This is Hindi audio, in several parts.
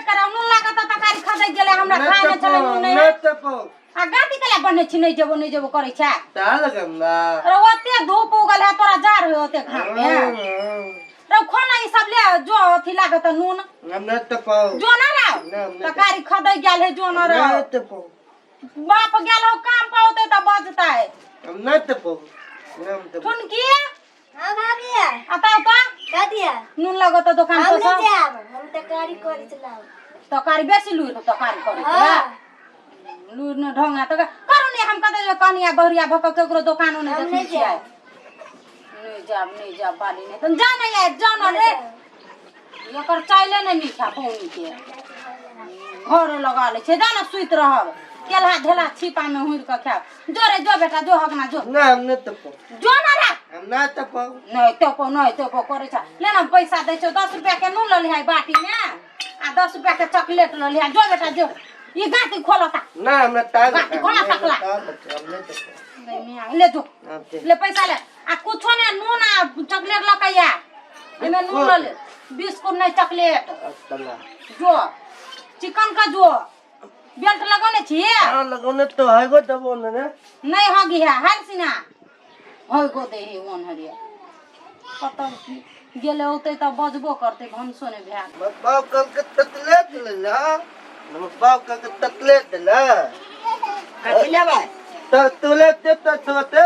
करा नून लागत तकारी खदै गेले हमरा खाए न चले नून नहीं न तपो आ गाती कला बने छी नहीं जेबो करे छा ताल गंगा अरे ओते धूप उगल है तोरा जार हो ओते घाम में रे खाना ई सब ले जो अथी लागत नून न तपो जो ना रे तकारी खदै गेल है जो ना रे न तपो बाप गेल हो काम पाउते त बजता है न तपो न तपो ठुनकी हां भाभी आता तो का दिया नून लगत दुकान पर हम नहीं जाब हम तकारी करी चलाओ तकारी बेसी लुई तकारी करे हां लुई न ढंगा त करू ने हम कते कनिया बहुरिया भक केकरो दुकान ने देखि छियै नहीं जाब बाली ने त जाना या जाना रे एकर चाइले ने मीठा पौनी के घर लगा ले छे जाना सुइत रहब केला ढेला छिपा में हुर के खा जो रे जो बेटा जो हगना जो न तपो जो ना रे न तपो नहीं तपो करे छ ले ना पैसा दै छौ 10 रुपया के नून ल लिहाई बाटी में आ 10 रुपया के चॉकलेट ल लिहाई जो बेटा जो ये गाती खोलता न हमरा ताल गाती खोला सकला हमने तपो नहीं ले जो ले पैसा ले आ कुछो ने नून आ चॉकलेट ल कया एमे नून ले बिस्कुट नहीं चॉकलेट जो चिकन का जो बेल्ट लगाने छी हां लगाने तो है गो दबो ने नहीं होगी है हर सिना होय गो दे हे ओन हरिया पता गेले होते त बजबो करते भनसो ने भ्या बाप कल के ततलेट ले ला हम बाप कल के ततलेट ला कथी लेबै ततलेट तो छोटे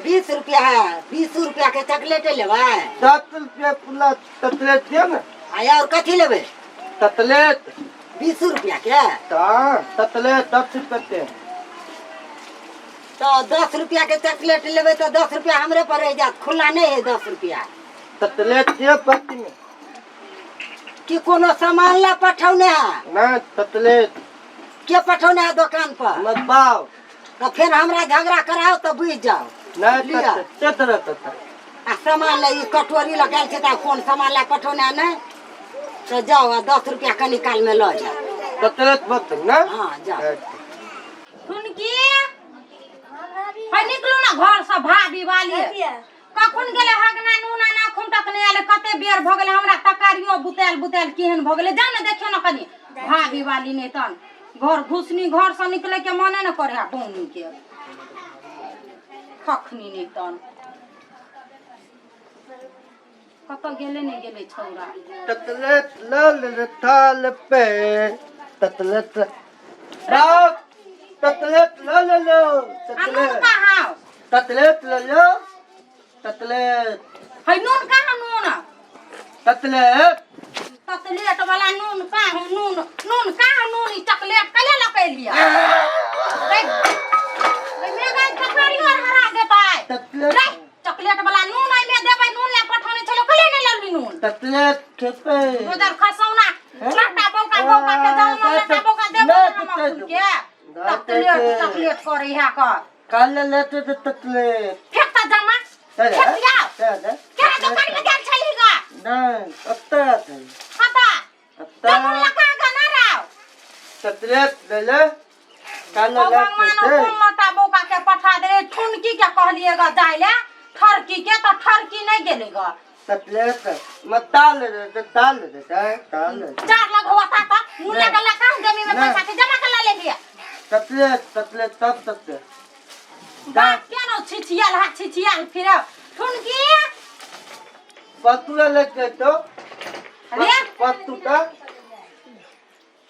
20 रुपया है 20 रुपया के चॉकलेट लेबै 10 रुपया पुला ततलेट दियो ना आ और कथी लेबै ततलेट 20 रुपया के ततलेट 10 रुपया के तो 10 रुपया के चॉकलेट लेबै तो 10 रुपया हमरे पर रह जात खुला नहीं है 10 रुपया ततलेट दियो पत्ती में कि कोनो सामान ला पठौने है ना ततलेट के पठौने है दुकान पर मत बाव तो फिर हमरा झगड़ा कराओ तो बुझ जाओ ना लिया। तेतरा तता आ सामान ला ई कटोरी लगाल छै त कोन सामान ला पठौने है नहीं तो जाओ आ 10 रुपया कनी काल में ल जाओ ततलेट मत ना हां जाओ सुनकी हां भाभी है निकलू ना घर से भाभी वाली दिया कखन गेले हगना नूना ना खुन तक नहीं आले कते बेर भ गेले हमरा तकारियो बुतेल केहन भ गेले जान देखियो ना कनी भाभी वाली ने तन घर घुसनी घर से निकले के मने न करे पौनी के खखनी ने तन कत गेले ने गेले छौरा ततलेट लाल थाल पे ततलेट राव ततलेट ला लो नून कहाँ ततलेट ला लो ततलेट है नून कहाँ नून ततलेट चॉकलेट वाला नून कहाँ नून कहाँ नून ई चॉकलेट कले लके लिया मेगा तकारियो हरा देता है ततलेट चॉकलेट वाला नून आई में देबै नून ले पठाने चलो कले नहीं लल्ली नून ततलेट खेपे उधर खसौना लाटा बोका के जाओ ना लाटा बोका देबो हम अपन के चॉकलेट करे है का काल लेते ततलेट फेंकता जमा फेंक दिया क्या दुकान में गल चलेगा नहीं अत्ता है खाता अत्ता नून लगा ना राव ततलेट ले ले काल भगवान लेते को लाटा बोका के पठा दे ठुनकी के कहलिएगा जाइले ठरकी के तो ठरकी नहीं गेलेगा ततलेट मत डाल दे ताल चार लगवा था नून लगा कहां जमीन में पैसा के जमा कर ले लिया ततलेट तब तक बात क्या ना छिछियाल फिर ठुनकी पतुला लेके तो अरे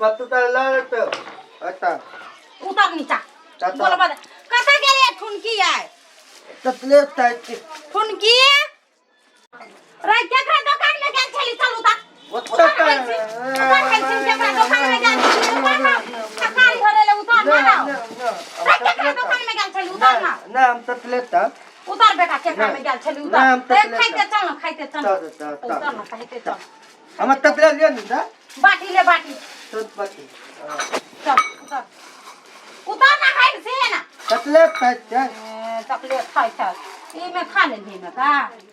पतुता ले तो अच्छा उतर नीचा चाचा। बोल बद कता गेले ठुनकी आए ततलेट टाइट ठुनकी रे केकरा दुकान में गेल छली चल उतर उतर केकरा दुकान में गेल छली तकारी धरे ले उतर ना रे केकरा दुकान में गेल छली उतर ना हम ततलेट उतर बेटा केकरा में गेल छली ना, उतर हम खाइते चल चल। उतर ना खाइते चल हम ततलेट ले ना बाटी ले बाटी तो बाटी चल उतर ना खाइ से ना ततलेट टाइट चॉकलेट खाइ था ई में खा ले भी में का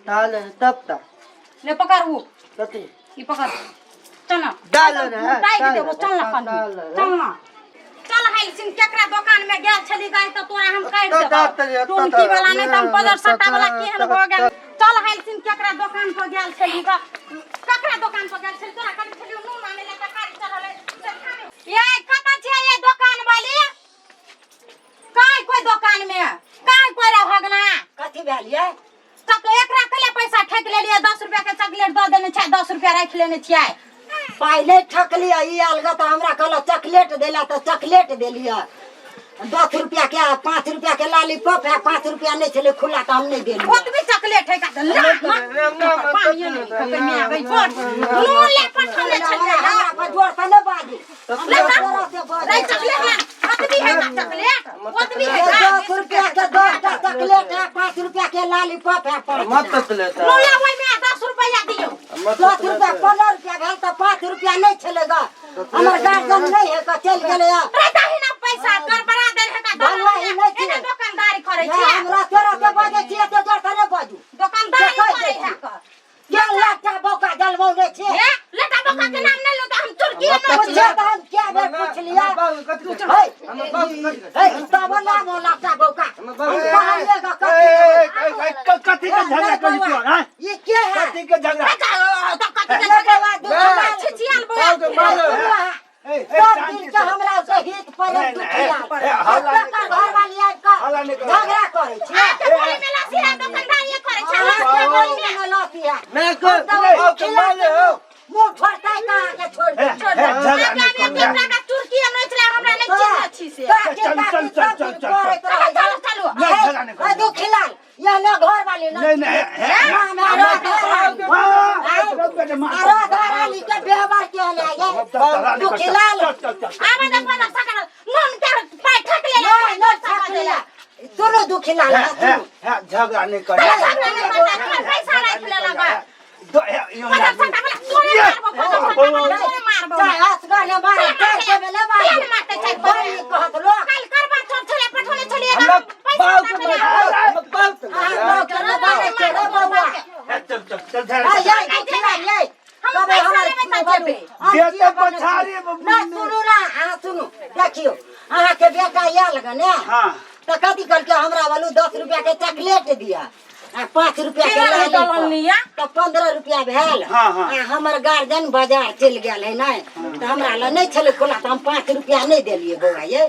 ताल तब ले पकड़ वो तती ये पकड़ चल ना डाल ना डाल दे वो चल ना चल ना चल हाल सिंह केकरा दुकान में गेल छली गई तो तोरा हम काट देबो टोंकी वाला नहीं तम पदर सट्टा वाला केहन हो गेल चल हाल सिंह केकरा दुकान पर गेल छली केकरा दुकान पर गेल छली तोरा काट छली नून आने ले ये कता छे ये दुकान वाली काय कोई दुकान में काय कोई रा भगना कथी भेलिए तब तो एकरा कले पैसा ठक लेलिए 10 रुपया के चॉकलेट द देने छै 10 रुपया राख लेने छियै पहले ठकली ई अलगा तो हमरा कहलो चॉकलेट देला तो चॉकलेट देलिए 10 रुपया के 5 रुपया के लॉलीपॉप है 5 रुपया नहीं चले खुला तो हम नहीं देली ओतबी चॉकलेट है का ले पानी नहीं कते में आ गई पर लोन ले पठाने छले हमरा पर जोर से न बाजी ले रे चॉकलेट ले ओतबी है का चॉकलेट ओतबी है 10 रुपया के 10 टा चॉकलेट है 5 रुपया के लॉलीपॉप है मत ततले ता लोला ओइ में 10 रुपया दियो 10 रुपया 15 रुपया भेल तो 5 रुपया नहीं चलेगा हमर गार्जियन नहीं है का चल गेले रे दही ना पैसा कर बना दे है का एने दुकानदारी करे छी हमरा तोरा से बाजे छी तो जोर से न बाजू दुकानदारी करे है का क्या लाटा बोका जलमौने छे ए लेटा बोका के नाम नहीं लो तो हम तुर्की में पूछे तो हम क्या बेर पूछ लिया हे तब ना मो लाटा बोका कहां कथी के झगड़ा करी तू हां ये क्या है कथी के झगड़ा तो कथी के झगड़ा छिछियाल बोला सब दिन के हमरा से हित पर घर वाली आज का झगड़ा करे छे बोली में लासिया दुकानदारी करे छ बोली में लासिया मैं को माले हो मुंह छोड़ता का के छोड़ दे झगड़ा नहीं हमरा का तुर्की में नहीं चला हमरा नहीं चिन्ह अच्छी से चलो नहीं झगड़ा नहीं कर दो खिलाल ये ना घर वाली ना नहीं अरे घरवाली के व्यवहार के ले ये दो खिलाल आवाज अपन सकल नन के पाय ठक ले ना ठकला दोनों दो खिलाल झगड़ा नहीं कर पैसा राख ले लगा देखियो अहाँ के बेटा आयल गने तो कथी करके हमरा वालू 10 रुपया के चॉकलेट दिया 5 रुपया के लॉलीपॉप तो 15 रुपया भेल हमर गार्जियन बाजार चल गेल है ना तो हमरा ल नहीं छले खोला तो हम 5 रुपया नहीं देलिए बौआ ये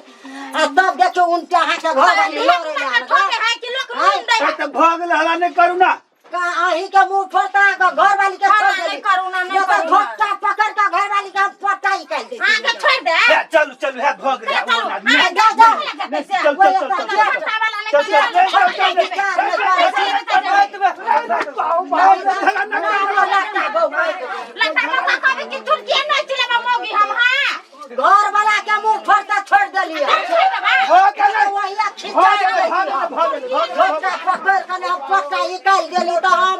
आ तब देखो उनके हाथ के घर वाली लोरे लाल तो भगल हला नहीं करू ना का आही के मुंह फोड़ता का घर वाली के छोड़ दे करू ना नहीं तो छोटा पकड़ का घर वाली का पटाई कर दे हां के छोड़ दे चलो चलो है भग जा जा जा घर वाला के मुंह फोड़ता छोड़ देलिए पकड़ कर हम पट्टा निकाल देली तो हम